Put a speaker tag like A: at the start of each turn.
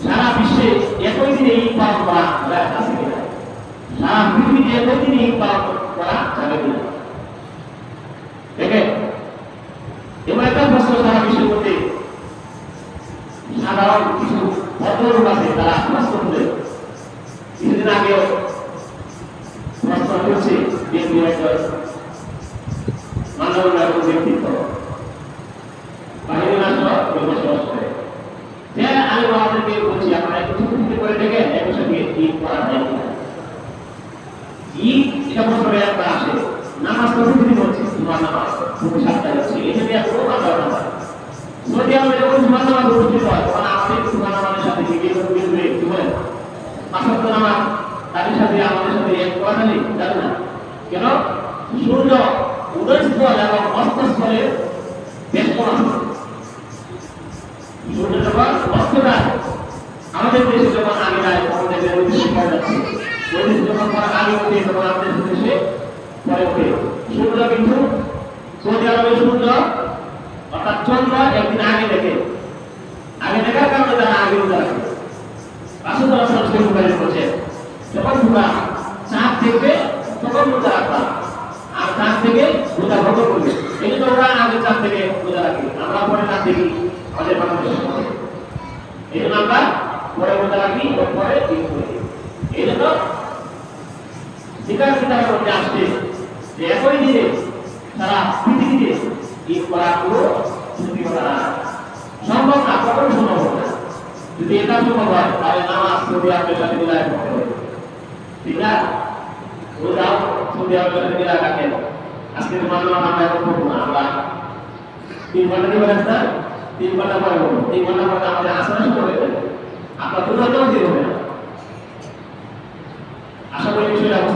A: সারা বিশ্বে একই দিনে ঈদ পালন করা আছে কিনা, সারা পৃথিবীতে একই দিনে ঈদ পালন করা যাবে কিনা। দেখেন এমন একটা প্রশ্ন সারা বিশ্বের মধ্যে সাধারণ কিছু ভদ্রলোক আছে তারা প্রশ্ন তুলে কিছুদিন আগেও প্রশ্ন করছে মানবতার ব্যক্তিত্ব বাহিনী রাষ্ট্র বসবাস করে যে আমি আমাদেরকে বলছি আপনারা একটু ছুটি করে দেখেন একই সঙ্গে ঈদ করা যায় কিনা। ঈদ এটা বছরে একবার আসে, নামাজ তো প্রতিদিন হচ্ছে, জুমার নামাজ প্রতি সপ্তাহে হচ্ছে, এই জন্য এত আলাদা নামাজ। সৌদি আরবে যখন জুমার নামাজ অনুষ্ঠিত হয় তখন আমাদের জুমার নামাজের সাথে মিলবে কি বলেন, পাঁচক্ত নামাজ তাদের সাথে আমাদের সাথে এক করা নেই, জানেন না কেন? সূর্য উদয়স্থল এবং অস্তস্থলে বেশ কম আছে। সূর্য যখন অস্ত যায় আমাদের দেশে যখন আগে যায় তখন দেখবেন বৈদেশিক পাওয়া যাচ্ছে, বৈদেশিক যখন আগে উঠে তখন আমাদের দেশে পরে উঠে। সূর্য কিন্তু সৌদি আরবের সূর্য অর্থাৎ চন্দ্র একদিন আগে দেখে, আগে দেখার কারণে তারা আগে উঠে রাখে। রাসূলুল্লাহ সাল্লাল্লাহু আলাইহি ওয়াসাল্লাম বলেছেন যখন তোমরা চাঁদ দেখবে তখন রোজা রাখবা, আর চাঁদ থেকে রোজা ভঙ্গ করবে। এই জন্য ওরা আগে চাঁদ থেকে রোজা রাখে, আমরা পরে চাঁদ দেখি আমাদের বাংলাদেশে। এই জন্য আমরা পরে রোজা রাখি এবং পরে ঈদ করি। এই জন্য শিকার কিতাবের মধ্যে আসছে যে একই দিনে সারা পৃথিবীতে ঈদ করা পুরো ছুটি করা সম্ভব না, কখনো সম্ভব না। যদি এটা সম্ভব হয় তাহলে নামাজ সৌদি আরবের সাথে মিলায় করতে হবে, ঠিক না? রোজাও সৌদি আরবের সাথে মিলায় রাখেন। আজকে তোমার আমরা এখন করবো না, আমরা 3 ঘন্টা কি বলেন না, 3 ঘন্টা পরে করবো, 3 ঘন্টা পরে আমাদের আসলে শুরু হয়ে যাবে, আপনার রোজাটাও দিয়ে হবে না। আশা করি বিষয়টা